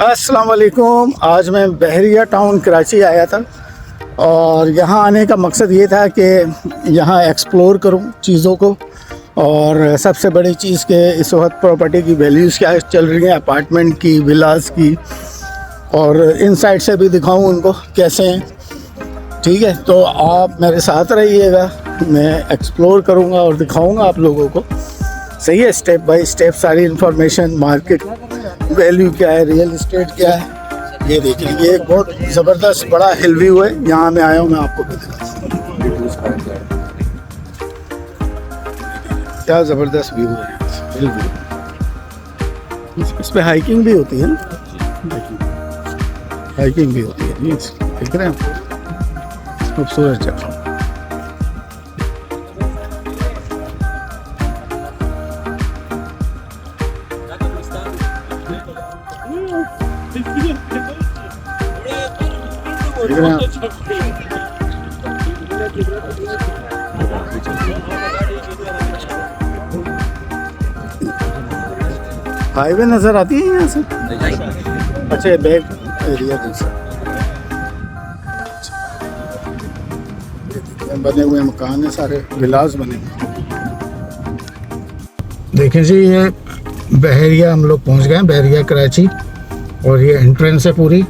अस्सलाम वालेकुम। आज मैं बहरिया टाउन कराची आया था और यहाँ आने का मकसद ये था कि यहाँ एक्सप्लोर करूँ चीज़ों को, और सबसे बड़ी चीज़ कि इस वक्त प्रॉपर्टी की वैल्यूज़ क्या चल रही हैं, अपार्टमेंट की, विलास की, और इनसाइड से भी दिखाऊँ उनको कैसे हैं। ठीक है, तो आप मेरे साथ रहिएगा, मैं एक्सप्लोर करूँगा और दिखाऊँगा आप लोगों को। सही है, स्टेप बाय स्टेप सारी इंफॉर्मेशन, मार्केट वैल्यू क्या है, रियल इस्टेट क्या है। ये देखिए, ये एक बहुत ज़बरदस्त बड़ा हिल व्यू है, यहाँ मैं आया हूँ, मैं आपको भी दिखाऊँ। क्या ज़बरदस्त व्यू है, हिल व्यू। इस पे हाइकिंग भी होती है ना, हाइकिंग भी होती है, देख रहे हैं, खूबसूरत जगह। हाईवे नजर आती है यहाँ से। अच्छा, बैक एरिया दूसरा, बने हुए मकान है, सारे विलास बने हुए। देखें जी, ये बहरिया हम लोग पहुँच गए, बहरिया कराची, और ये एंट्रेंस है पूरी।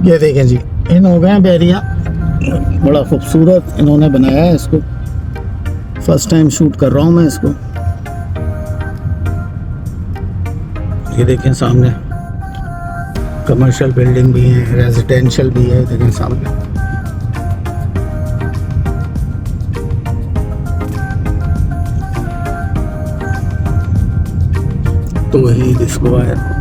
ये देखें जी, इन हो गए बहरिया, बड़ा खूबसूरत इन्होंने बनाया है इसको। फर्स्ट टाइम शूट कर रहा हूँ मैं इसको। ये देखें सामने कमर्शियल बिल्डिंग भी है, रेजिडेंशियल भी है, देखें सामने। तो वही डिस्को है।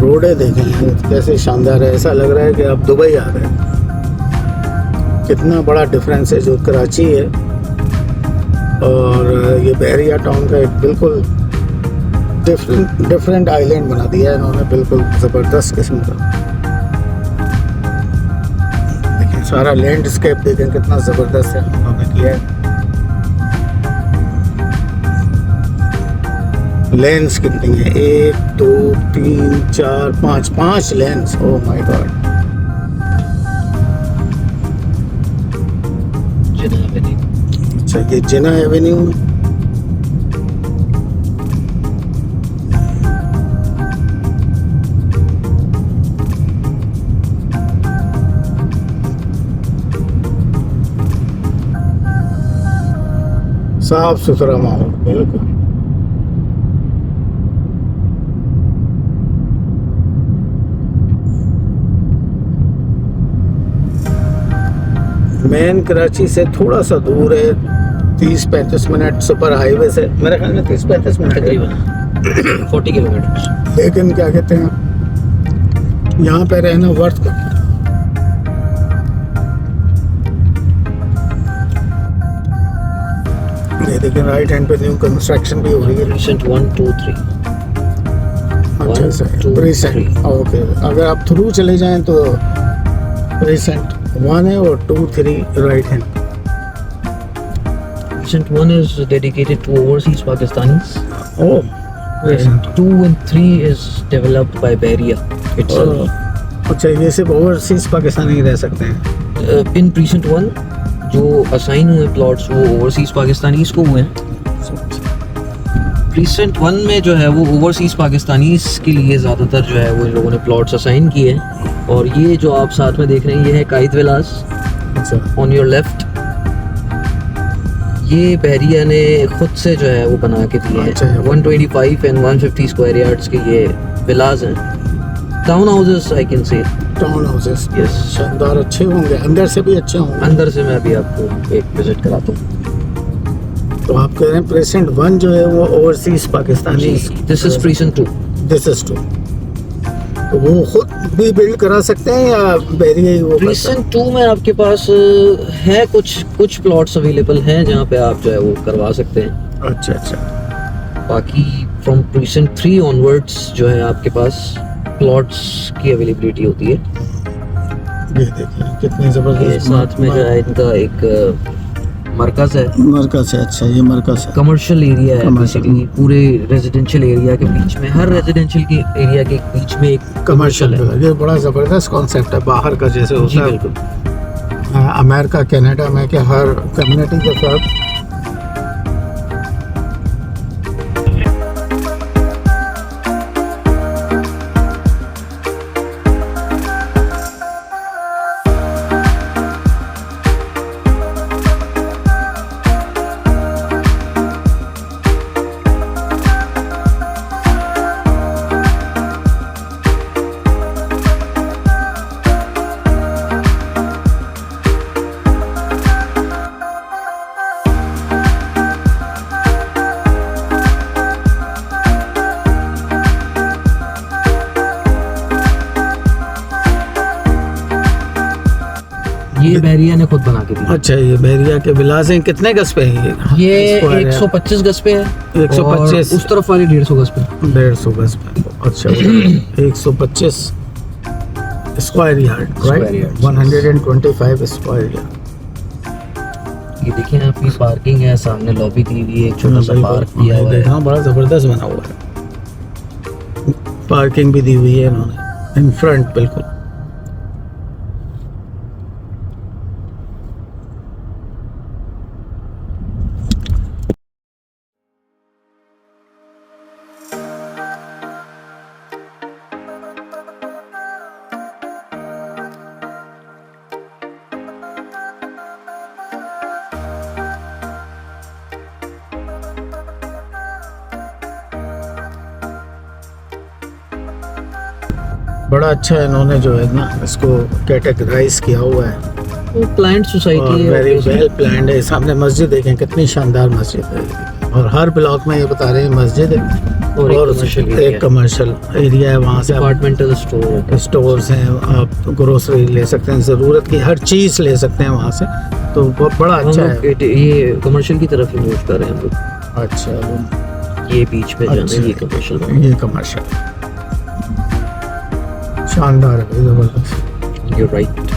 रोडें देखें कैसे शानदार है, ऐसा लग रहा है कि आप दुबई आ गए। कितना बड़ा डिफरेंस है जो कराची है और ये बहरिया टाउन का, एक बिल्कुल डिफरेंट आइलैंड बना दिया है इन्होंने, बिल्कुल ज़बरदस्त किस्म का। देखिए सारा लैंडस्केप देखें कितना ज़बरदस्त है उन्होंने किया है। लेंस कितनी है, 1 2 3 4 5 5 लेंस। Oh my God. अच्छा, ये जिना एवेन्यू है। साफ सुथरा माहौल बिल्कुल। मेन कराची से थोड़ा सा दूर है, 30-35 मिनट सुपर हाईवे से, मेरे ख्याल में 30-35 मिनट तकरीबन 40 किलोमीटर। लेकिन क्या कहते हैं, यहाँ पे रहना वर्थ का। ये देखिए राइट हैंड पे न्यू कंस्ट्रक्शन भी हो रही है। रिसेंट 1 2 3। अच्छा सर, रिसेंट ओके। अगर आप थ्रू चले जाएं तो रिसेंट 1 है और 2 3 right hand. Recent 1 is dedicated to overseas Pakistanis. Oh, Recent 2 and 3 is developed by Bahria itself. अच्छा, ये सिर्फ ओवरसीज पाकिस्तानी रह सकते हैं। In Precinct 1 जो असाइन हुए प्लॉट्स वो ओवरसीज पाकिस्तानीज को हुए हैं। Precinct 1 में जो है वो ओवरसीज पाकिस्तानीज के लिए ज़्यादातर जो है वो इन लोगों ने प्लॉट्स असाइन किए हैं। और ये जो आप साथ में देख रहे हैं ये है कायद विलास। अच्छा, ऑन योर लेफ्ट ये बहरिया ने खुद से जो है वो बना के दिए हैं। अच्छा, 125 एंड 150 स्क्वायर यार्ड्स के ये विलास हैं, town houses I can say. Town houses yes, शानदार, अच्छे होंगे, अंदर से भी अच्छे होंगे। अंदर से मैं अभी आपको एक विजिट कराता हूँ। तो आप कह रहे हैं प्रेजेंट 1 जो है वो overseas Pakistani. This is precinct 2। This is 2। तो वो खुद भी बिल्ड करा सकते हैं या बैरिया ही वो करता है? प्रीसेंट 2 में आपके पास है कुछ प्लॉट्स अवेलेबल हैं जहाँ पे आप जो है वो करवा सकते हैं। अच्छा अच्छा। बाकी फ्रॉम प्रीसेंट 3 ऑनवर्ड्स जो है आपके पास प्लॉट्स की अवेलेबिलिटी होती है। ये देखिए कितनी ये जबरदस्त। साथ में जो है इनका एक मरकज है, मरकज है। अच्छा ये मरकज है। कमर्शियल एरिया है, Commercial। बेसिकली पूरे रेजिडेंशियल एरिया के बीच में, हर रेजिडेंशियल के एरिया के बीच में एक कमर्शियल है। ये बड़ा जबरदस्त कॉन्सेप्ट है, बाहर का जैसे जी होता है बिल्कुल। अमेरिका कनाडा में कि हर कम्युनिटी के साथ। ये बैरिया ने खुद बना के दी। अच्छा ये बैरिया के विलास हैं, कितने गज पे है ये स्क्वायर है? 125 गज पे है, 125 और उस तरफ वाली 150 गज पे। 150 गज पे। अच्छा 125 square yard, Square right? yards, 125 square yard. ये देखिए आपकी पार्किंग है, सामने लॉबी दी हुई है, एक छोटा सा पार्क दिया हुआ है। देखा बड़ा जबरदस्त बना हुआ है, पार्किंग भी दी हुई है इन्होंने इन फ्रंट बिल्कुल। बड़ा अच्छा इन्होंने जो है ना इसको कैटेगराइज किया हुआ है वो प्लांट और सोसाइटी है, वेरी obviously। वेल प्लान्ड है। सामने मस्जिद देखें कितनी शानदार मस्जिद है, और हर ब्लॉक में ये बता रहे हैं मस्जिद है और एक और commercial एक area। कमर्शियल एरिया है। वहाँ से आप डिपार्टमेंटल स्टोर। स्टोर्स हैं, आप ग्रोसरी ले सकते हैं, ज़रूरत की हर चीज़ ले सकते हैं वहाँ से। तो बहुत बड़ा अच्छा है। ये कमर्शियल की तरफ ही मूव कर रहे हैं हम लोग। अच्छा ये बीच पे जाना अच्छा। है, ये कमर्शियल। ये कमर्शियल शानदार है, ज़बरदस्त। You right.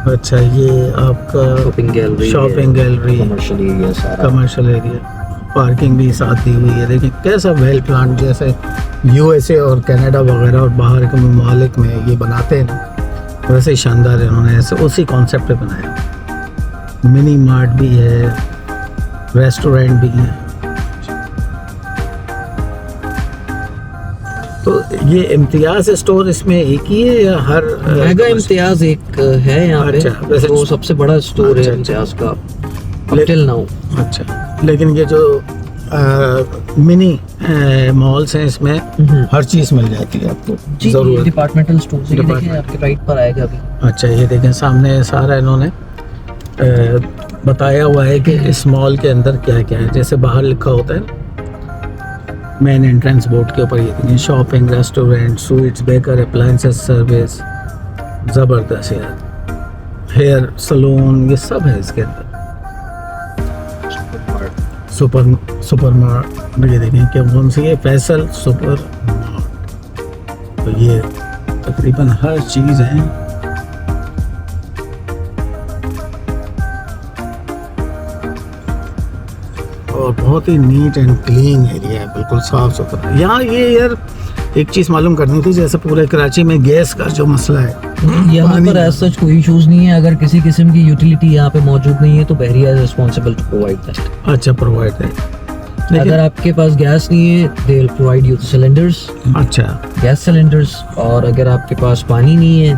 अच्छा ये आपका shopping gallery, shopping gallery, commercial area सारा। कमर्शियल एरिया, पार्किंग भी साथ दी हुई है। देखिए कैसा वेल प्लान, जैसे यूएसए और कनाडा वगैरह और बाहर के ममालिक में ये बनाते हैं ना, वैसे ही शानदार इन्होंने ऐसे उसी कॉन्सेप्ट पे बनाया। मिनी मार्ट भी है, रेस्टोरेंट भी है। तो ये इम्तियाज स्टोर इसमें एक ही है या हर मेगा इम्तियाज एक है यहाँ अच्छा, पे, वैसे तो सबसे बड़ा स्टोर अच्छा, है इम्तियाज का टिल नाउ। अच्छा लेकिन ये जो मिनी मॉल्स हैं इसमें हर चीज़ मिल जाती है आपको जी, ज़रूरत। डिपार्टमेंटल स्टोर से देखिए Department। आपके राइट पर आएगा अभी। अच्छा ये देखें सामने सारा इन्होंने बताया हुआ है कि इस मॉल के अंदर क्या क्या है। जैसे बाहर लिखा होता है मेन एंट्रेंस बोर्ड के ऊपर, ये देखें shopping, restaurant, sweets, baker, appliances service. ज़बरदस्त यार, हेयर सलून, ये सब है इसके अंदर। सुपर मार्ट, ये देखें क्या कौन सी है, फैसल सुपर मार्ट। तो ये तकरीबन हर चीज़ है। और बहुत ही नीट एंड क्लीन एरिया है, बिल्कुल साफ सुथरा। यहाँ ये यार एक चीज़ मालूम करनी थी, जैसे पूरे कराची में गैस का जो मसला है, यहाँ पानी- पर एज सच कोई इश्यूज नहीं है। अगर किसी किस्म की यूटिलिटी यहाँ पे मौजूद नहीं है तो Bahria is responsible to provide that. अच्छा प्रोवाइड है। अगर आपके पास गैस नहीं है they will provide you cylinders, अच्छा गैस सिलेंडर्स। और अगर आपके पास पानी नहीं है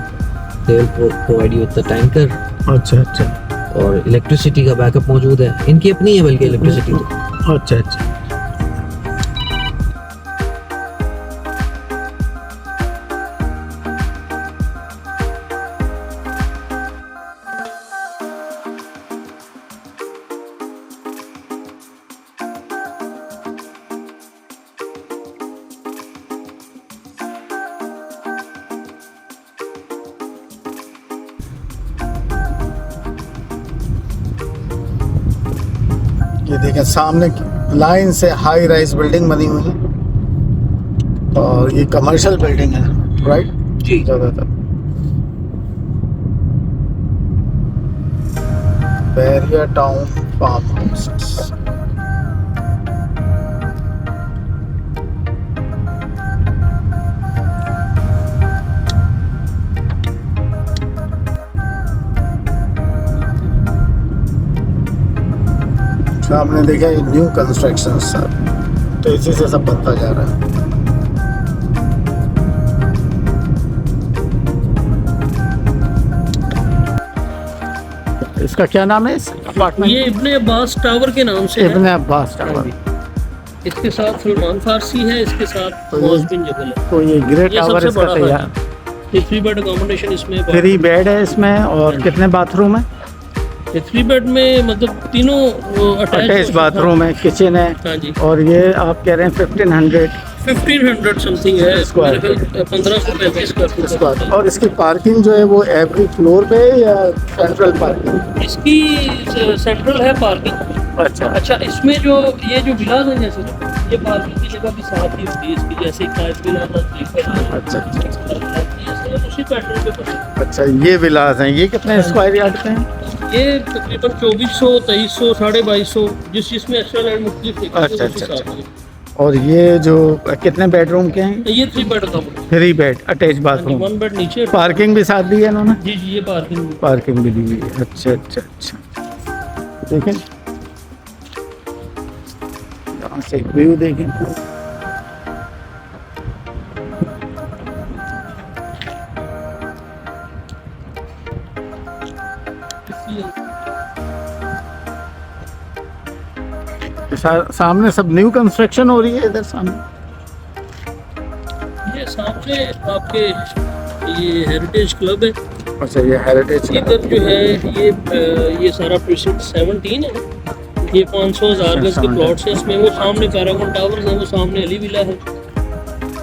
they will provide you the tanker. अच्छा अच्छा और इलेक्ट्रिसिटी का बैकअप मौजूद है, इनकी अपनी है बल्कि इलेक्ट्रिसिटी तो। अच्छा अच्छा। देखें सामने लाइन से हाई राइज बिल्डिंग बनी हुई है और ये कमर्शियल बिल्डिंग है, राइट जी। ज़्यादातर। बहरिया टाउन फार्म हाउस। आपने देखा ये न्यू कंस्ट्रक्शन सब, तो इसी से सब बनता जा रहा है। इसका क्या नाम है इस अपार्टमेंट? ये इब्ने अब्बास टावर के नाम से है। इब्ने अब्बास टावर। इसके साथ सलमान फारसी है, इसके साथ तो ये- मौज बिन जबल है। तो ये ग्रे ये टावर सबसे इसका बड़ा तैयार। ये 3 बेड अकोमोडेशन इसमें 3 बेड है इसमें और कितने बाथरूम है? ये 3 बेड में मतलब तीनों अटैच बाथरूम है, किचन है, हाँ जी। और ये आप कह रहे हैं 1500 समथिंग है। स्क्वायर मेरे ख्याल 1535 स्क्वायर स्क्वायर। फुट। और इसकी पार्किंग जो है वो एवरी फ्लोर पे है या सेंट्रल पार्किंग? इसकी सेंट्रल है पार्किंग। अच्छा अच्छा, इसमें जो ये जो विलास है, जैसे ये पार्किंग की जगह भी साथ ही होती है इसकी, जैसे कायद विला अच्छा अच्छा उसी पैटर्न पे बने। अच्छा, ये विलास हैं, ये कितने स्क्वायर यार्ड के हैं? ये तकरीबन 2400, 2300, 2250 जिसमें एक्स्ट्रा लैंड मुख्तलिफ है। अच्छा, अच्छा, और ये जो कितने बेडरूम के हैं? ये 3 बेड का 3 बेड अटैच बाथरूम। 1 बेड नीचे। पार्किंग भी साथ दी है इन्होंने? जी जी, ये पार्किंग। पार्किंग भी दी हुई है। अच्छा अच्छा अच्छा, देखें यहाँ से व्यू देखें। सामने सब न्यू कंस्ट्रक्शन हो रही है इधर सामने। ये सामने आपके ये हेरिटेज क्लब है। अच्छा, ये हेरिटेज इधर जो है ये सारा प्रीसिंक्ट 17 है। ये 500,000 गज के प्लॉट्स हैं इसमें। वो सामने पैरागॉन टावर्स है, वो सामने अली विला है।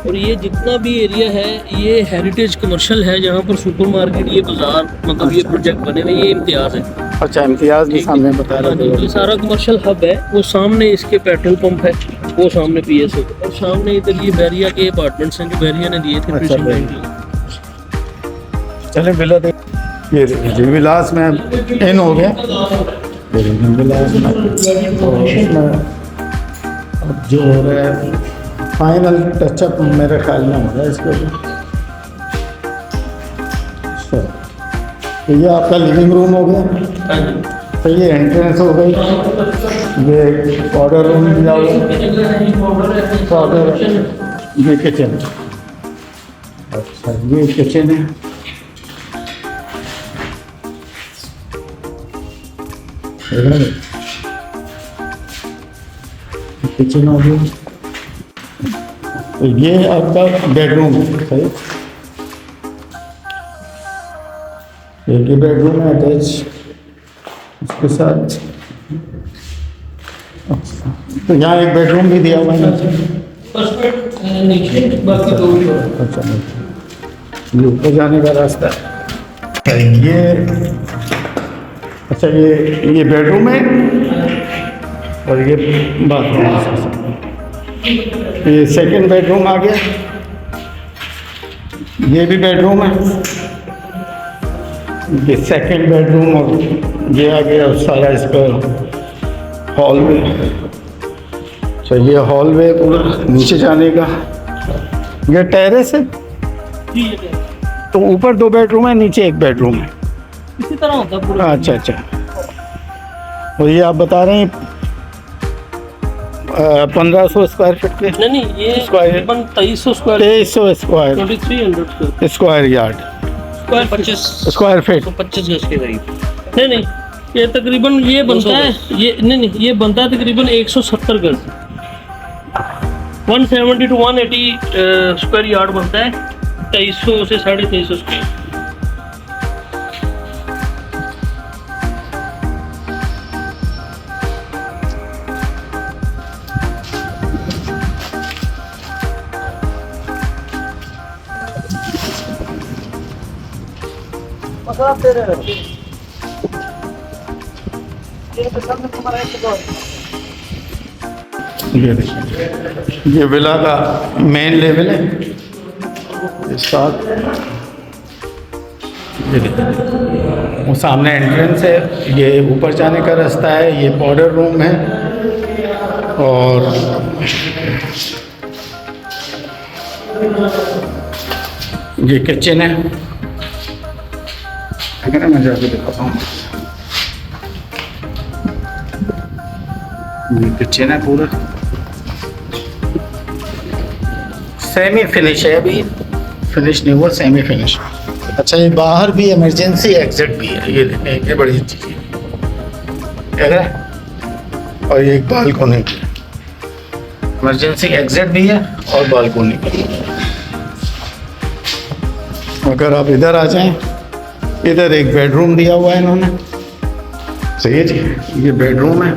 और ये जितना भी एरिया है ये हेरिटेज कमर्शियल है, जहाँ पर सुपर मार्केट, ये बाजार, मतलब ये प्रोजेक्ट बने हुए, ये इम्तियाज है। अच्छा, इम्तियाज भी सामने बता रहे ये थे। सारा कमर्शियल हब है। वो सामने इसके पेट्रोल पंप है, वो सामने पीएस है, और सामने इधर ये बहरिया के अपार्टमेंट्स हैं जो बहरिया ने दिए थे। अच्छा, प्रीसिंक्ट बहरिया। 19। चले विला देख। ये देखिए जी, विलास में इन हो गया। ये देखिए विलास में तो इसमें अब जो हो रहा है फाइनल टचअप मेरे ख्याल में हो रहा है इसके ऊपर। तो ये आपका लिविंग रूम हो गया, हाँ जी। तो ये एंट्रेंस हो गई, ये पाउडर रूम दिया हुआ, पाउडर, ये किचन। अच्छा, ये किचन है। किचन हो गई। तो ये आपका बेडरूम है, सही। एक ही बेडरूम है अटैच इसके साथ। अच्छा, तो यहाँ एक बेडरूम भी दिया हुआ है नीचे। फर्स्ट बेड नीचे, बाकी 2 ही और। अच्छा, ये ऊपर जाने का रास्ता है। ये अच्छा, ये बेडरूम है और ये बाथरूम है। ये सेकंड बेडरूम आ गया। ये भी बेडरूम है, ये सेकंड बेडरूम, और ये आ गया सारा इसका हॉलवे। चलिए, हॉलवे पूरा नीचे जाने का। ये टेरेस है, जी, ये तो ऊपर 2 बेडरूम है, नीचे 1 बेडरूम है। इसी तरह होता है पूरा। अच्छा अच्छा, और ये आप बता रहे हैं 1500 स्क्वायर फीट के? नहीं, ये स्क्वायर- तकरीबन 2300 square, 2300 square 2300 square yard, square 25 square feet. 25 गज के करीब। नहीं, ये तकरीबन ये बनता है, ये नहीं, ये बनता है तकरीबन 170 गज। 170 to 180 स्क्वायर यार्ड बनता है। 2300 से 2350 स्क्वायर। ये देखिए, ये विला का मेन लेवल है। इसका ये देखिए, वो सामने एंट्रेंस है, ये ऊपर जाने का रास्ता है, ये पाउडर रूम है और ये किचन है। अगर मैं जाके दिखाता हूँ, ये किचन है पूरा, सेमी फिनिश है, अभी फिनिश नहीं हुआ, सेमी फिनिश। अच्छा, ये बाहर भी इमरजेंसी एग्जिट भी है, ये देखें, ये बड़ी अच्छी चीज़ है। और ये एक बालकोनी की इमरजेंसी एग्जिट भी है और बालकोनी भी। अगर आप इधर आ जाएं, इधर एक बेडरूम दिया हुआ है इन्होंने, सही है जी, ये बेडरूम है।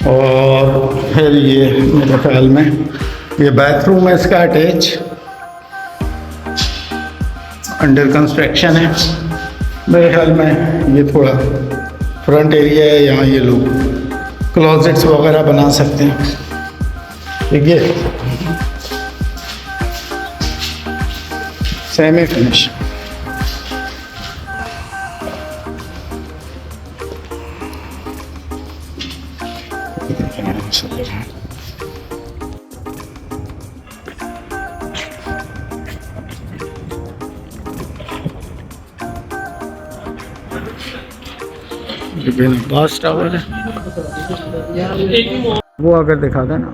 और फिर ये मेरे ख्याल में ये बाथरूम है इसका अटैच, अंडर कंस्ट्रक्शन है मेरे ख्याल में। ये थोड़ा फ्रंट एरिया है, यहाँ ये लोग क्लोजेट्स वगैरह बना सकते हैं। ठीक है, सेमी फिनिश। बस टावर है वो, अगर दिखा देना।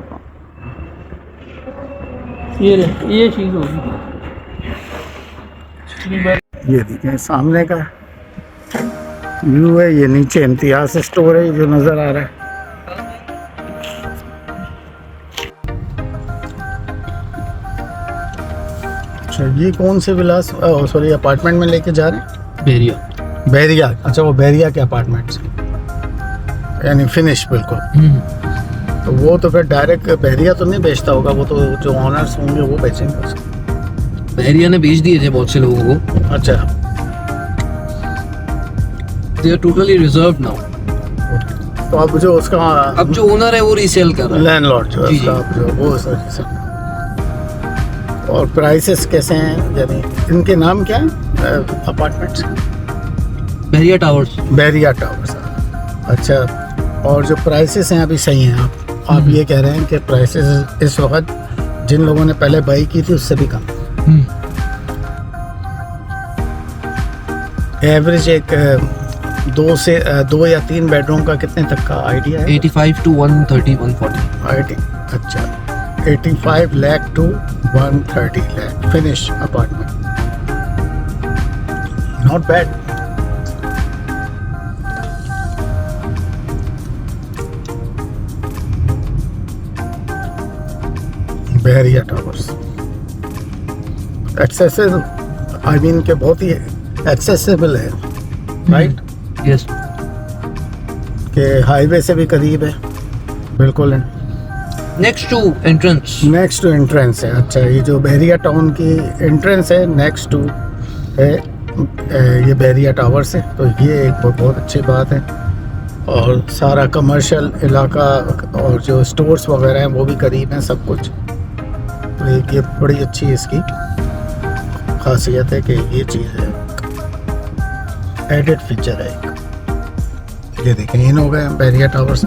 ये चीज़ होगी। ये देखें सामने का व्यू है, ये नीचे इम्तियाज स्टोर है जो नज़र आ रहा है। अच्छा, ये कौन से विलास सॉरी अपार्टमेंट में लेके जा रहे हैं? बैरिया। अच्छा, वो बैरिया के अपार्टमेंट्स यानी फिनिश बिल्कुल। तो वो तो फिर डायरेक्ट बैरिया तो नहीं बेचता होगा, वो तो जो ऑनर्स होंगे वो बेचेंगे उसको। बैरिया ने बेच दिए थे बहुत से लोगों को। अच्छा, they are totally reserve now. तो अब जो उसका अब जो ओनर है वो रीसेल कर रहा है, लैंडलॉर्ड जो है जी, उसका, अब जो वो सर। और प्राइसेस कैसे हैं, यानी इनके नाम क्या है apartments? Bairiya towers. Bairiya towers. अच्छा, और जो प्राइसेस हैं अभी सही हैं? आप ये कह रहे हैं कि प्राइसेस इस वक्त जिन लोगों ने पहले बाई की थी उससे भी कम। एवरेज एक 2 या 3 बेडरूम का कितने तक का आइडिया है? 85 to 130 140। अच्छा, 85 lakh to 130 lakh finish apartment, not bad. Bairiya towers accessible, I mean के बहुत ही एक्सेसिबल है, राइट? यस, के हाईवे से भी करीब है बिल्कुल है, next to entrance. Next to entrance है। अच्छा, ये जो बैरिया टाउन की एंट्रेंस है नेक्स्ट टू है ये बैरिया टावर्स है, तो ये एक बहुत अच्छी बात है। और सारा कमर्शियल इलाका और जो स्टोर्स वगैरह हैं वो भी करीब हैं, सब कुछ। तो एक ये बड़ी अच्छी इसकी खासियत है कि ये चीज़ है, एडेड फीचर है एक। ये देखें, इन हो गए बैरिया टावर्स।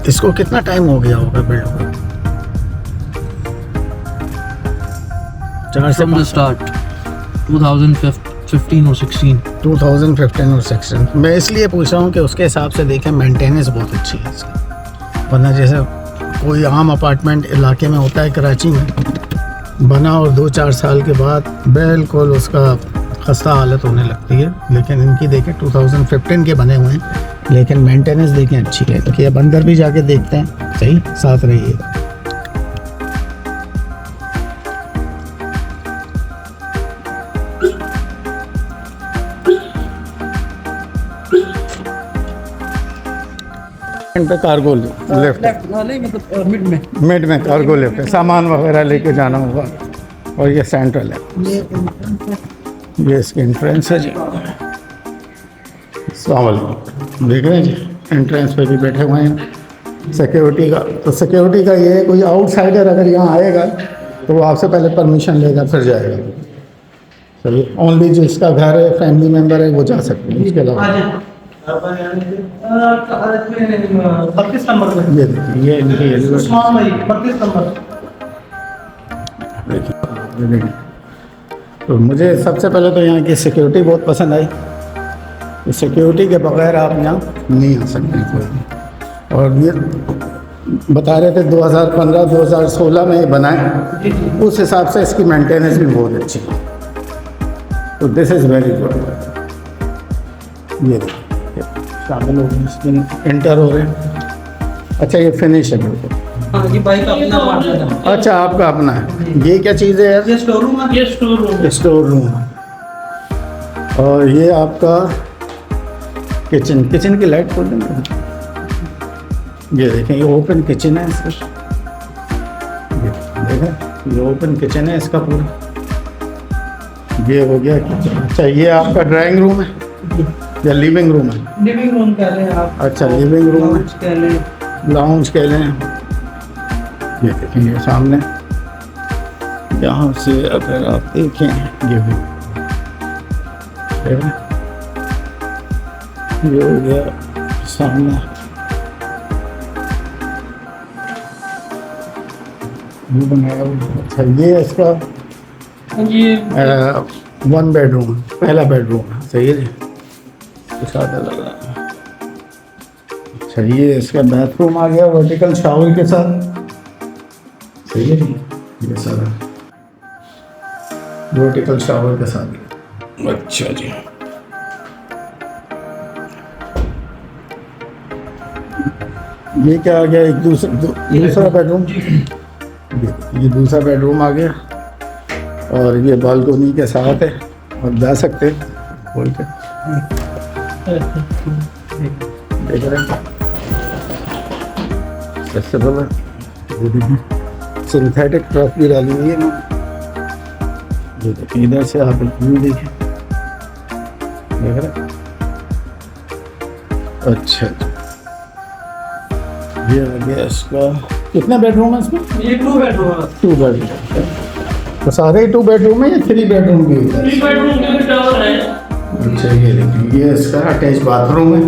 इसको कितना टाइम हो गया होगा बिल्ड हुए? 4 से फ्रॉम द स्टार्ट 2015 और 16। 2015 और 16। मैं इसलिए पूछ रहा हूँ कि उसके हिसाब से देखें मेंटेनेंस बहुत अच्छी है इसकी, वरना जैसे कोई आम अपार्टमेंट इलाके में होता है कराची में, बना और 2-4 साल के बाद बिल्कुल उसका खस्ता हालत होने लगती है। लेकिन इनकी देखें 2015 के बने हुए हैं, लेकिन मेंटेनेंस देखें अच्छी है। तो अब अंदर भी जाके देखते हैं, सही साथ रहिएगा। पे कार्गो लिफ्ट, नहीं मतलब मिड में कार्गो लिफ्ट है, सामान वगैरह लेके जाना होगा। और ये सेंट्रल है, ये इसकी एंट्रेंस है जी। अस्सलाम वालेकुम। देख रहे हैं जी एंट्रेंस पे भी बैठे हुए हैं सिक्योरिटी का। तो सिक्योरिटी का ये है, कोई आउटसाइडर अगर यहाँ आएगा तो वो आपसे पहले परमिशन लेगा फिर जाएगा। चलिए, ओनली जिसका घर है, फैमिली मेम्बर है, वो जा सकते हैं। इसके अलावा 32 नंबर पे ये देखिए, ये इनकी एलिवेटर। उस्मान भाई 32 नंबर। देखिए, ये देखिए। तो मुझे सबसे पहले तो यहाँ की सिक्योरिटी बहुत पसंद आई। सिक्योरिटी के बगैर आप यहाँ नहीं आ सकते कोई भी। और ये बता रहे थे 2015-2016 में ये बनाए, उस हिसाब से इसकी मेंटेनेंस भी बहुत अच्छी है। तो दिस इज़ वेरी गुड। ये देखिए, शामिल हो गए, इसमें इंटर हो रहे हैं। अच्छा, ये फिनिश है बिल्कुल। हाँ जी, बाइक अपना पार्टनर है। अच्छा, आपका अपना है। ये क्या चीज़ है यार? ये स्टोर रूम है। ये स्टोर रूम स्टोर रूम है। और ये आपका किचन की लाइट खोल देंगे। ये देखें, ये ओपन किचन है इसका। ये देखें, ये ओपन किचन है इसका पूरा। ये हो गया किचन। अच्छा, ये आपका ड्राइंग रूम है या लिविंग रूम है? लिविंग रूम कह रहे हैं आप। अच्छा, लिविंग रूम है, कह लें। लाउंज कह लें। ये देखें, ये सामने यहाँ से अगर आप देखें, ये भी ये हो गया सामने। ये बनाया हुआ। अच्छा, ये इसका ये 1 बेडरूम, पहला बेडरूम है। सही है जी, कुछ ज़्यादा लग रहा है। अच्छा, ये इसका बाथरूम आ गया वर्टिकल शावर के साथ। सही है जी, ये सारा वर्टिकल शावर के साथ। अच्छा जी, ये क्या आ गया? एक दूसरा बेडरूम। ये दूसरा बेडरूम आ गया और ये बालकोनी के साथ है और जा सकते हैं खोल के। देख रहे हैं सिंथेटिक ट्रफ भी डाली हुई है ना। ये देखिए, इधर से आप व्यू देखिए, देख रहे हैं। अच्छा, ये आ गया इसका। कितने बेडरूम है इसमें? ये 2 बेडरूम है। 2 बेडरूम। तो सारे 2 बेडरूम है या 3 बेडरूम भी है? 3 बेडरूम के टावर है। अच्छा, ये देखिए, ये इसका अटैच बाथरूम है।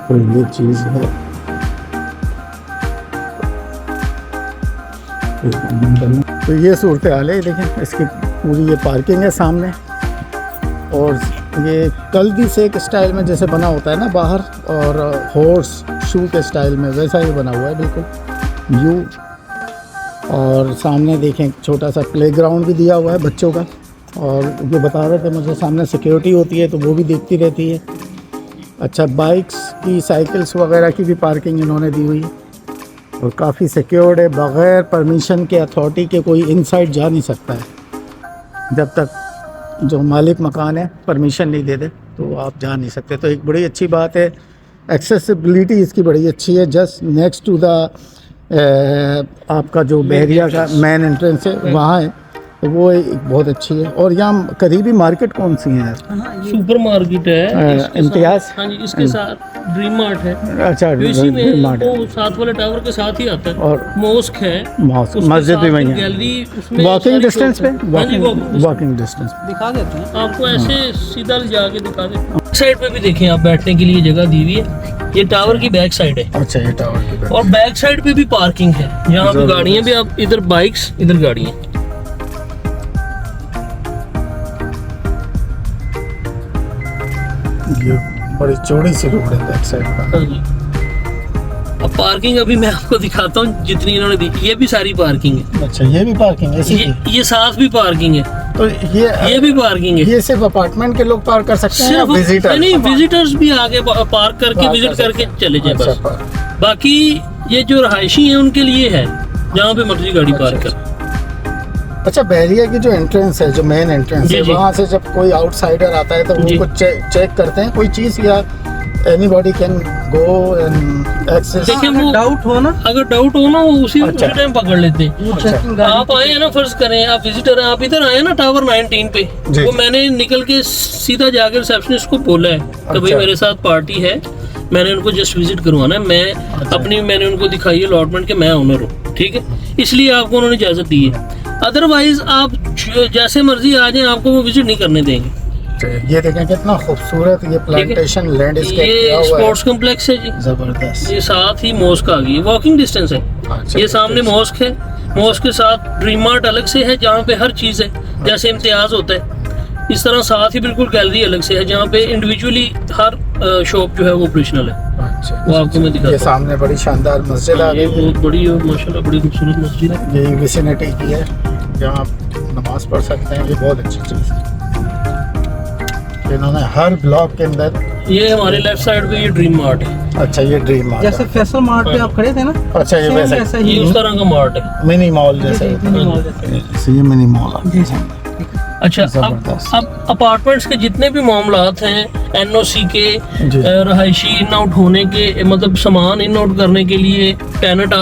तो ये चीज़ है। तो ये सूरत हाल है। देखें, इसकी पूरी ये पार्किंग है सामने। और ये कल्दी सेक स्टाइल में जैसे बना होता है ना बाहर, और हॉर्स शू के स्टाइल में, वैसा ही बना हुआ है बिल्कुल यू। और सामने देखें, छोटा सा प्लेग्राउंड भी दिया हुआ है बच्चों का। और ये बता रहे थे मुझे, सामने सिक्योरिटी होती है तो वो भी देखती रहती है। अच्छा, बाइक्स की, साइकिल्स वगैरह की भी पार्किंग इन्होंने दी हुई है और काफ़ी सिक्योर्ड है। बग़ैर परमिशन के, अथॉरिटी के कोई इनसाइड जा नहीं सकता है जब तक जो मालिक मकान है परमिशन नहीं दे दे, तो आप जा नहीं सकते। तो एक बड़ी अच्छी बात है। एक्सेसिबिलिटी इसकी बड़ी अच्छी है। जस्ट नेक्स्ट टू द आपका जो बहरिया का मेन एंट्रेंस है वहाँ है, तो वो एक बहुत अच्छी है। और यहाँ करीबी मार्केट कौन सी है? सुपर मार्केट है इसके इम्तियाज। साथ। हाँ जी, इसके साथ ड्रीम मार्ट है। अच्छा, इसी में मार्ट वो साथ वाले टावर के साथ ही आता है। और मॉस्क है, उसके मस्जिद भी साथ वहीं है। गैलरी, उसमें वॉकिंग सारी डिस्टेंस पे, शॉप है। हाँ जी, वॉकिंग डिस्टेंस। दिखा देते हैं आपको ऐसे सीधा ले जाके दिखा दे। साइड पे भी देखें आप, बैठने के लिए जगह दी हुई है। ये टावर की बैक साइड है। अच्छा, ये टावर की बात। और बैक साइड पे भी पार्किंग है। यहाँ पे गाड़ियाँ भी, आप इधर बाइक्स, इधर गाड़ियाँ। ये बड़ी चौड़ी सी रोड है बैक साइड का। हाँ जी। अब पार्किंग अभी मैं आपको दिखाता हूँ जितनी इन्होंने दी। ये भी सारी पार्किंग है। अच्छा, ये भी पार्किंग है इसी की? ये साथ भी पार्किंग है। तो ये भी पार्किंग है। ये सिर्फ अपार्टमेंट के लोग पार्क कर सकते हैं या सिर्फ विजिटर? नहीं, विजिटर्स भी आगे पार्क करके विजिट करके चले जाए अच्छा, बस। बाकी ये जो रहायशी है उनके लिए है, जहाँ पे मर्जी गाड़ी पार्क कर। अच्छा, बहरिया की जो एंट्रेंस है, जो मेन एंट्रेंस जी, है, जी। वहाँ से जब कोई आउटसाइडर आता है तो वो जी। कुछ चेक करते हैं कोई चीज़, या anybody can go and access. देखिए वो डाउट हो ना अगर डाउट हो ना वो उसी अच्छा। टाइम पकड़ लेते हैं। वो चेकिंग आप आए हैं ना, फर्ज करें आप विजिटर हैं, आप इधर आए हैं ना टावर 19 पे, जी। वो मैंने निकल के सीधा जाकर रिसेप्शनिस्ट को बोला है कि भाई अच्छा। मेरे साथ पार्टी है, मैंने उनको जस्ट विजिट करवाना है, मैं मैंने उनको दिखाई है अलॉटमेंट के मैं ओनर हूँ, ठीक है, इसलिए आपको उन्होंने इजाजत दी है। अदरवाइज आप जैसे मर्जी आ जाएं, आपको वो विजिट नहीं करने देंगे। ये देखें कितना खूबसूरत ये प्लांटेशन लैंडस्केप किया ये हुआ है। स्पोर्ट्स कॉम्प्लेक्स है जी, जबरदस्त। ये साथ ही मॉस्क आ गई, वॉकिंग डिस्टेंस है। अच्छा, ये सामने मॉस्क है, मॉस्क के साथ ड्रीम मार्ट अलग से है जहाँ पे हर चीज़ है, जैसे इम्तियाज होता है इस तरह साथ ही बिल्कुल गैलरी अलग से है जहाँ पे इंडिविजुअली हर शॉप जो है वो ऑपरेशनल है। अच्छा, वो आपको मैं ये दिखाता हूँ। सामने बड़ी शानदार मस्जिद आ ये गई है। बहुत बड़ी और माशाल्लाह बड़ी खूबसूरत मस्जिद है। ये विसिनिटी की है जहाँ आप नमाज पढ़ सकते हैं। ये बहुत अच्छी चीज़ है। इन्होंने हर ब्लॉक के अंदर। ये हमारे लेफ्ट साइड पे ये ड्रीम मार्ट है, अच्छा, ये ड्रीम मार्ट जैसे फैसल मार्ट पे आप खड़े थे ना, अच्छा, ये सेम वैसा वैसा ये ही उस तरह का मार्ट है। मिनी मॉल जैसे। मिनी मॉल जैसे। ये मिनी मॉल आ जी गया। सर। अच्छा, जबरदस्त। अब अपार्टमेंट्स के जितने भी मामलात हैं, एनओसी के, जी। रहायशी इन आउट होने के, मतलब सामान इन आउट करने के लिए टेनेंट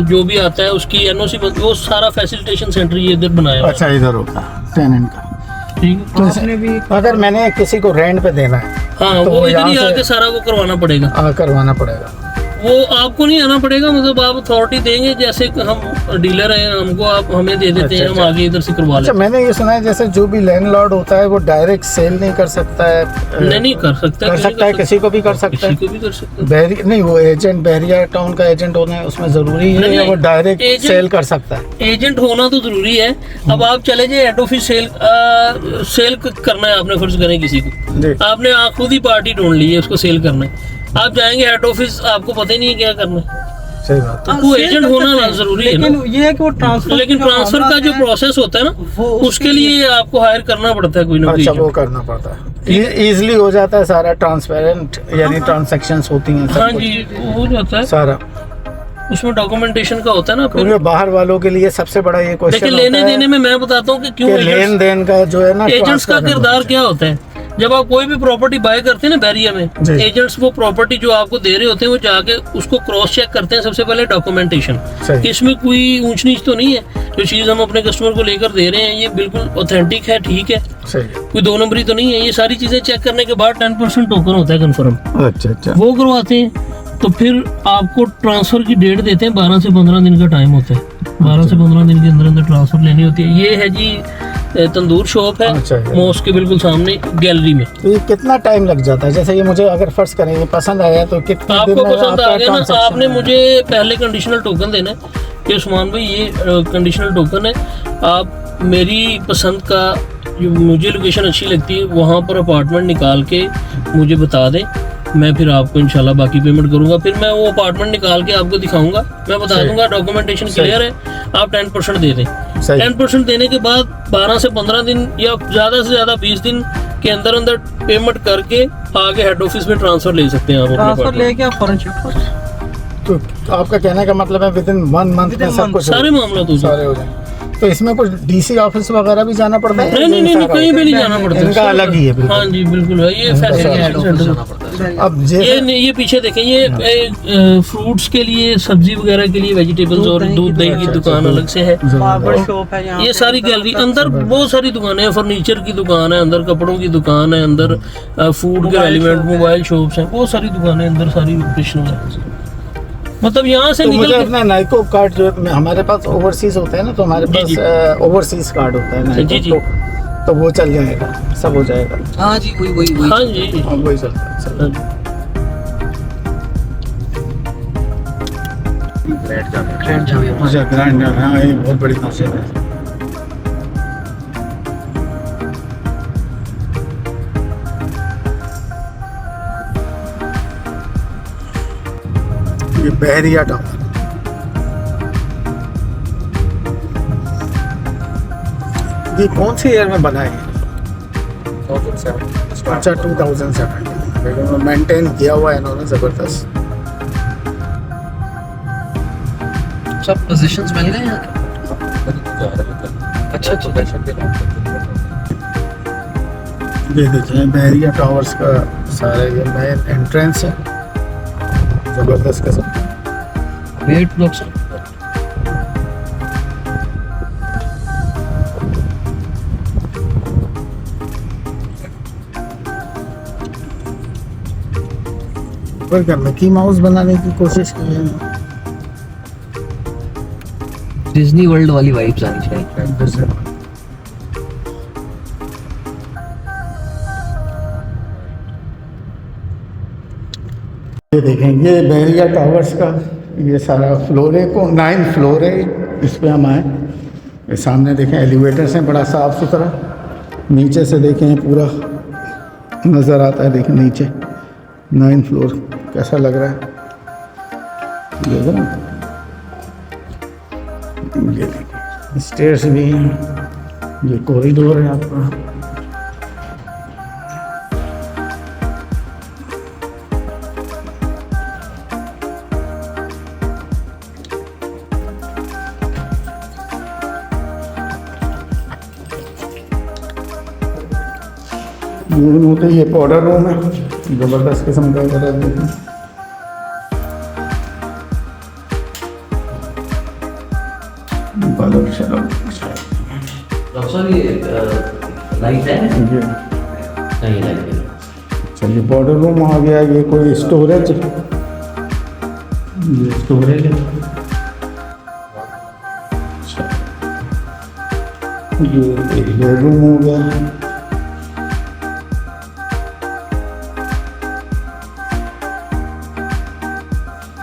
जो भी आता है उसकी एनओसी, वो सारा फैसिलिटेशन सेंटर ये इधर बनाया हुआ है। अच्छा, इधर होगा टेनेंट का। ठीक है। तो आपने भी अगर मैंने किसी को रेंट पे देना है हाँ, तो वो इधर यहाँ ही से- आके सारा वो करवाना पड़ेगा। करवाना पड़ेगा। वो आपको नहीं आना पड़ेगा, मतलब आप अथॉरिटी देंगे, जैसे हम डीलर हैं, हमको आप हमें दे देते हैं, हम अच्छा। आगे इधर से करवा अच्छा, लेते मैंने ये सुना है जैसे जो भी लैंडलॉर्ड होता है वो डायरेक्ट सेल नहीं कर सकता है। हैं। नहीं कर सकता, कर सकता है, किसी को भी कर सकता किसी है। को भी कर सकता है। बहरी नहीं, वो एजेंट बहरिया टाउन का एजेंट होना है उसमें जरूरी है नहीं, या वो डायरेक्ट एजेंट- सेल कर सकता है? एजेंट होना तो जरूरी है। अब आप चले जाए हेड ऑफिस सेल करना है, आपने फर्ज करें किसी को, जी। आपने खुद ही पार्टी ढूंढ ली है, उसको सेल करना है, आप जाएंगे हेड ऑफिस, आपको पता ही नहीं है क्या करना है। सही बात है। तो वो एजेंट होना ना जरूरी है ना। लेकिन ये है कि वो ट्रांसफर लेकिन ट्रांसफर का जो प्रोसेस होता है ना, वो उसके लिए आपको हायर करना पड़ता है कोई ना कोई अच्छा, वो agent। करना पड़ता है। इजीली हो जाता है सारा, ट्रांसपेरेंट यानी ट्रांजैक्शंस होती हैं सब हाँ कुछ, जी, हो जाता है। सारा। उसमें डॉक्यूमेंटेशन का होता है ना। फिर क्योंकि बाहर वालों के लिए सबसे बड़ा ये क्वेश्चन देखिए, होता लेने है देने में मैं बताता हूँ कि क्यों कि लेन देन का जो है ना, एजेंट्स का transfer करना किरदार क्या होता है। जब आप कोई भी प्रॉपर्टी बाय करते हैं ना बैरिया में, जी। एजेंट्स वो प्रॉपर्टी जो आपको दे रहे होते हैं वो जाके उसको क्रॉस चेक करते हैं सबसे पहले, डॉक्यूमेंटेशन सही। कि इसमें कोई ऊंच नीच तो नहीं है, जो चीज़ हम अपने कस्टमर को लेकर दे रहे हैं ये बिल्कुल ऑथेंटिक है, ठीक है, सही है। कोई दो नंबरी तो नहीं है। ये सारी चीज़ें चेक करने के बाद 10% टोकन होता है कन्फर्म, अच्छा अच्छा, वो करवाते हैं। तो फिर आपको ट्रांसफर की डेट देते हैं, 12 से 15 दिन का टाइम होता है, 12 से 15 दिन के अंदर अंदर ट्रांसफर लेनी होती है। ये है जी तंदूर शॉप है, अच्छा, ये। मॉस्क के बिल्कुल सामने गैलरी में। तो ये कितना टाइम लग जाता है? जैसे ये मुझे अगर फर्ज करें ये पसंद आया तो कितने दिन आपको में पसंद आपका आ गया ना, transaction आपने है? मुझे पहले कंडीशनल टोकन देना है कि उस्मान भाई ये कंडीशनल टोकन है, आप मेरी पसंद का जो मुझे लोकेशन अच्छी लगती है वहाँ पर अपार्टमेंट निकाल के मुझे बता दें, मैं फिर आपको इंशाल्लाह बाकी पेमेंट करूंगा। फिर मैं वो अपार्टमेंट निकाल के आपको दिखाऊंगा, मैं बता सही। दूंगा डॉक्यूमेंटेशन क्लियर है, आप 10% दे दें। सही। 10% देने के बाद 12 से 15 दिन या ज़्यादा से ज़्यादा 20 दिन के अंदर अंदर पेमेंट करके आगे हेड ऑफिस में ट्रांसफर ले सकते हैं आप अपने ट्रांसफर apartment। लेके आप फॉरेन शिफ्ट हो जाए। तो आपका कहने का मतलब है विदिन 1 मंथ में Within सब month, कुछ सारे मामला तो सारे हो जाए। तो इसमें कुछ डीसी ऑफिस वगैरह भी जाना पड़ता है? नहीं, सारा कहीं होता भी है? नहीं जाना पड़ता। इनका अलग ही है बिल्कुल। हाँ जी, बिल्कुल है ये इनका फैसिलिटी हेड ऑफिस जाना पड़ता है। अब जैसे ये पीछे देखें, ये फ्रूट्स के लिए, सब्जी वगैरह के लिए, वेजिटेबल्स और दूध दही की अच्छा, दुकान अच्छा, अलग से है। बार्बर शॉप है यहाँ ये पे। सारी गैलरी अंदर बहुत सारी दुकानें हैं, फर्नीचर की दुकान है अंदर, कपड़ों की दुकान है अंदर, फूड के एलिमेंट, मोबाइल शॉप्स हैं, बहुत सारी दुकानें अंदर सारी ऑपरेशनल है। मतलब यहाँ से तो निकल मुझे के अपना नाइको कार्ड जो हमारे पास ओवरसीज होता है ना, तो हमारे जी, पास जी। ओवरसीज कार्ड होता है नाइको, जी, जी। तो वो चल जाएगा, सब हो जाएगा। हाँ जी, वही हाँ जी, हाँ, वही चलता है सब। हाँ जी। ग्रैंड जामिया मस्जिद। अच्छा, ग्रैंड, हाँ ये बहुत बड़ी मस्जिद है। ये बहरिया टावर, ये कौन सी ईयर में बना है? अच्छा, 2007 मेंटेन किया हुआ है इन्होंने, जबरदस्त। सब पोजीशंस मिल गए यहाँ के? अच्छा अच्छा। ये देखिए बहरिया टावर्स का सारा ये मेन एंट्रेंस है, ज़बरदस्त किस्म। वेट ब्लॉक्स पर क्या मिकी माउस बनाने की कोशिश की है। डिज्नी वर्ल्ड वाली वाइब्स आनी चाहिए। ये देखें, ये बहरिया टावर्स का ये सारा फ्लोर है, को 9 फ्लोर है इस पे हम आए। ये सामने देखें एलिवेटर्स हैं, बड़ा साफ़ सुथरा। नीचे से देखें पूरा नज़र आता है, देखें नीचे 9 फ्लोर कैसा लग रहा है। देखो ना, ये देखें स्टेयर्स भी हैं, ये कॉरिडोर है आपका। रूम होते ये पाउडर रूम है, ज़बरदस्त किस्म का पाउडर देखें। बल्ब शलब डॉक्टर साहब ये लाइट है? ये नहीं लाइट है। चलिए पाउडर रूम आ गया। ये कोई स्टोरेज, ये स्टोरेज है। अच्छा, ये एक बेडरूम हो गया।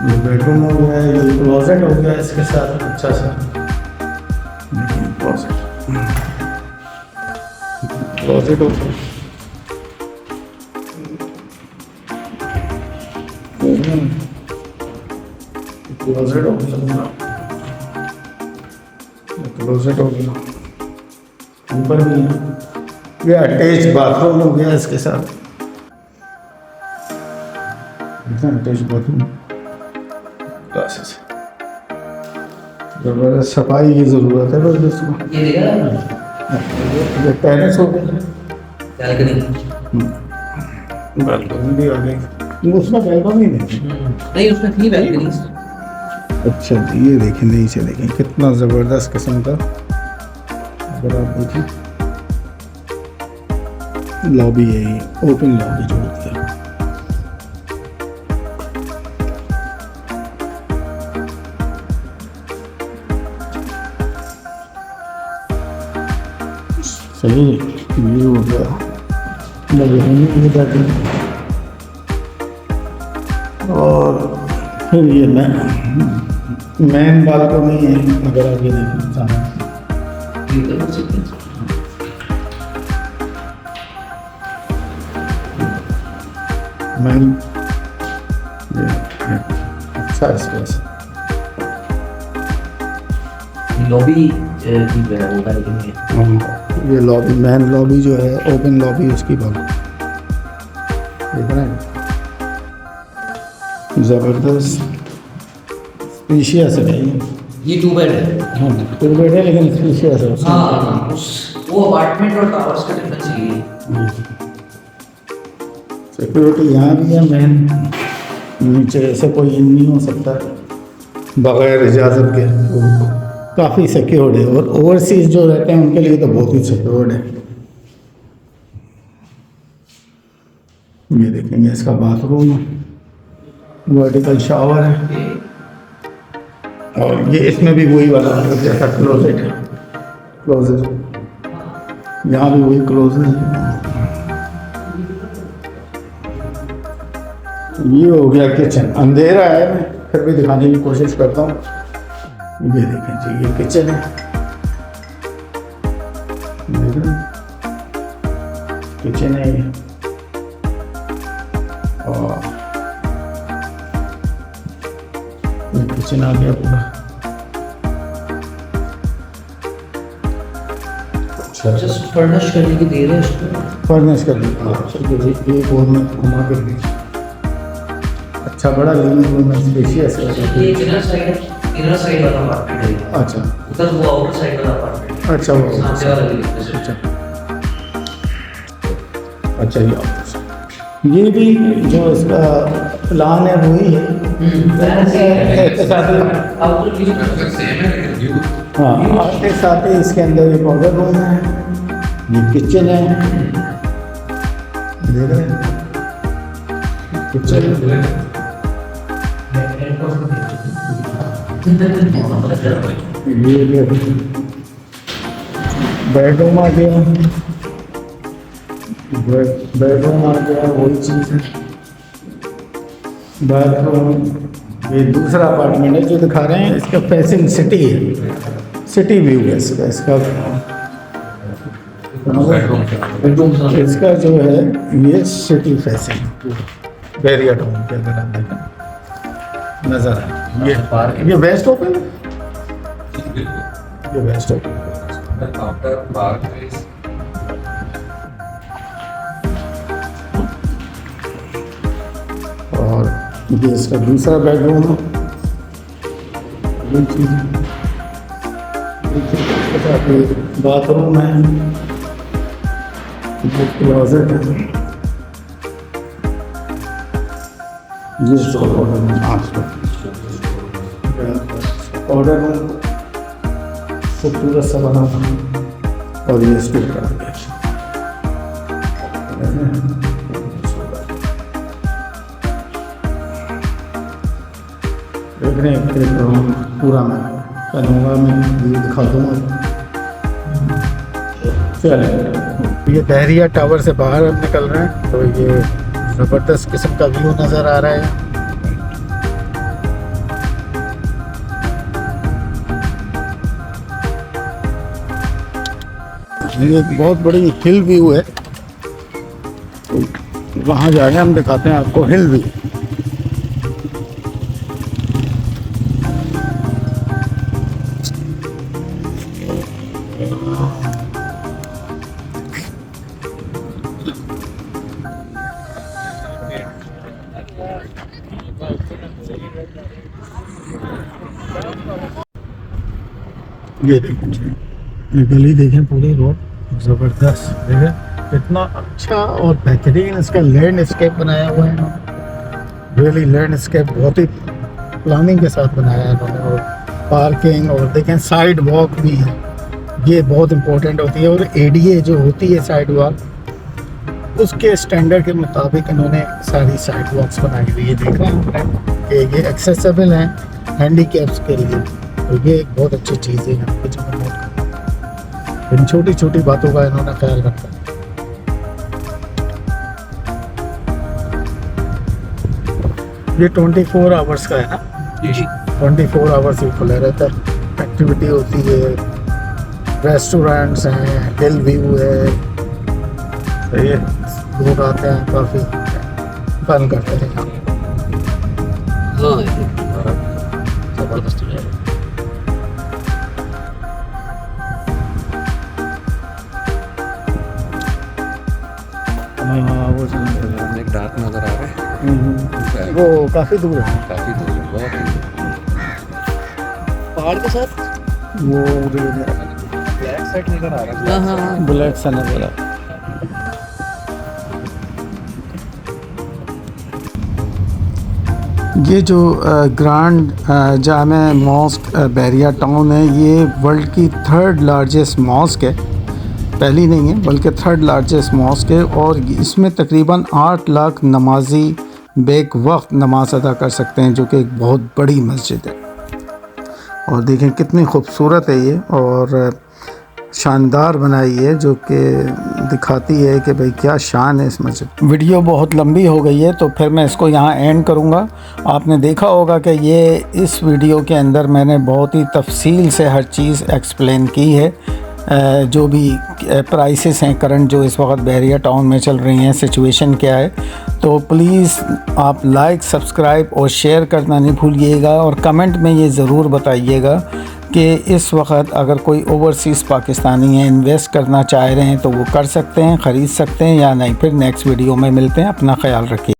ये बेडरूम हो गया, ये क्लोजेट हो गया इसके साथ अच्छा सा। क्लोजेट हो गया, क्लोजेट हो गया, क्लोजेट हो गया। ऊपर भी है, ये अटैच बाथरूम हो गया इसके साथ। अटैच बाथरूम क्लासेस, ज़बरदस्त सफाई की ज़रूरत है बस इसको। ये देखा ना? ये टेरेस हो गया, बालकनी। बालकनी भी आ गई। उसमें बालकनी नहीं, नहीं उसमें थी बालकनी। अच्छा जी, ये देखें नीचे देखें कितना ज़बरदस्त किस्म का। अगर आप देखें लॉबी है, ये ओपन लॉबी जो होती है। सही है, ये हो गया लगे जाती है। और फिर ये मेन बालकनी है, अगर आप ये देखें सामने। मेन अच्छा स्पेस है। लॉबी की जो है वो बालकनी है। ये लॉबी, मेन लॉबी जो है ओपन लॉबी, उसकी बात देखना है। ज़बरदस्त स्पेशियस है भाई। ये 2 बेड है। हाँ 2 बेड है लेकिन स्पेशियस है। हाँ वो अपार्टमेंट और टावर्स का डिफरेंस ये है। सिक्योरिटी यहाँ भी है मेन, नीचे ऐसे कोई इन नहीं हो सकता बग़ैर इजाज़त के। वो काफ़ी सिक्योर्ड है, और ओवरसीज जो रहते हैं उनके लिए तो बहुत ही सिक्योर्ड है। ये देखेंगे इसका बाथरूम, वर्टिकल शावर है, और ये इसमें भी वही वाला जैसा क्लोजेट है। क्लोजेट यहाँ भी वही क्लोजेट है। ये हो गया किचन। अंधेरा है, मैं फिर भी दिखाने की कोशिश करता हूँ। ये देखें जी, ये किचन है, किचन है ये। और ये किचन आ गया पूरा। जस्ट फर्निश करने की देर है इसको। फर्निश कर लीजिए। ये और मैं घुमा कर दीजिए। अच्छा बड़ा लिविंग रूम है, स्पेशियस है। ये इनर साइड वाला अपार्टमेंट है। अच्छा उधर वो आउटर साइड वाला अपार्टमेंट है। अच्छा, वो सामने वाला लिविंग है। अच्छा। अच्छा ये ऑफिस, ये भी जो इसका प्लान है वही है। हाँ, आपके साथ ही इसके अंदर एक ऑर्डर रूम है, ये किचन है, देख रहे हैं किचन। ये बेडरूम आ गया, बेडरूम आ गया, वही चीज़ है। बाथरूम, ये दूसरा अपार्टमेंट है जो दिखा रहे हैं, इसका फेसिंग सिटी है, सिटी व्यू है इसका। इसका जो है ये सिटी फेसिंग बहरिया टाउन के अगर आप देखें नज़र आए। ये वेस्ट ओपन है, ये वेस्ट ओपन। और ये इसका दूसरा बेडरूम है, ये चीज़ बाथरूम है, ये क्लोजेट है, ये ऑर्डर रूम खूबसूरत सा बना था। और ये स्टूल का पूरा मैं करूँगा, मैं व्यू दिखा दूँगा। चलिए, ये बहरिया टावर से बाहर हम निकल रहे हैं, तो ये ज़बरदस्त किस्म का व्यू नज़र आ रहा है। ये एक बहुत बड़ी हिल व्यू है, तो वहाँ जाके हम दिखाते हैं आपको हिल व्यू। ये देखिए, ये गली देखें, पूरी रोड ज़बरदस्त, देखें कितना अच्छा और बेहतरीन इसका लैंडस्केप बनाया हुआ है। रियली लैंडस्केप बहुत ही प्लानिंग के साथ बनाया है इन्होंने। और पार्किंग और देखें साइड वॉक भी है, ये बहुत इम्पोर्टेंट होती है। और एडीए जो होती है साइड वॉक, उसके स्टैंडर्ड के मुताबिक इन्होंने सारी साइड वॉक्स बनाई हुई है। देख रहे हैं कि ये एक्सेसिबल हैं हैंडीकैप्स के लिए, तो ये एक बहुत अच्छी चीज़ है यहाँ पे जो नोट करना। इन छोटी छोटी बातों का इन्होंने ख्याल रखा। ये 24 आवर्स का है ना जी, 24 आवर्स ही खुला रहता है, एक्टिविटी होती है, रेस्टोरेंट्स हैं, हिल व्यू है, तो ये लोग आते हैं, काफ़ी फन करते हैं यहाँ। हाँ ज़बरदस्त है। हाँ, वो एक डार्क नजर आ रहा है, वो काफ़ी दूर है, काफी दूर है, बहुत ही पहाड़ के साथ वो ब्लैक साइड नजर आ रहा है। हाँ ब्लैक सा नज़र आ। ये जो ग्रांड जामे मॉस्क बहरिया टाउन है, ये वर्ल्ड की 3rd लार्जेस्ट मॉस्क है, पहली नहीं है बल्कि 3rd लार्जेस्ट मॉस्क है। और इसमें तकरीबन 8 लाख नमाजी बेक वक्त नमाज अदा कर सकते हैं, जो कि एक बहुत बड़ी मस्जिद है। और देखें कितनी खूबसूरत है ये, और शानदार बनाई है, जो कि दिखाती है कि भाई क्या शान है इस मस्जिद। वीडियो बहुत लंबी हो गई है, तो फिर मैं इसको यहाँ एंड करूँगा। आपने देखा होगा कि ये इस वीडियो के अंदर मैंने बहुत ही तफसील से हर चीज़ एक्सप्लेन की है, जो भी प्राइसेस हैं करंट जो इस वक्त बहरिया टाउन में चल रही हैं, सिचुएशन क्या है। तो प्लीज़ आप लाइक, सब्सक्राइब और शेयर करना नहीं भूलिएगा, और कमेंट में ये ज़रूर बताइएगा कि इस वक्त अगर कोई ओवरसीज़ पाकिस्तानी है इन्वेस्ट करना चाह रहे हैं तो वो कर सकते हैं, ख़रीद सकते हैं या नहीं। फिर नेक्स्ट वीडियो में मिलते हैं, अपना ख्याल रखिए।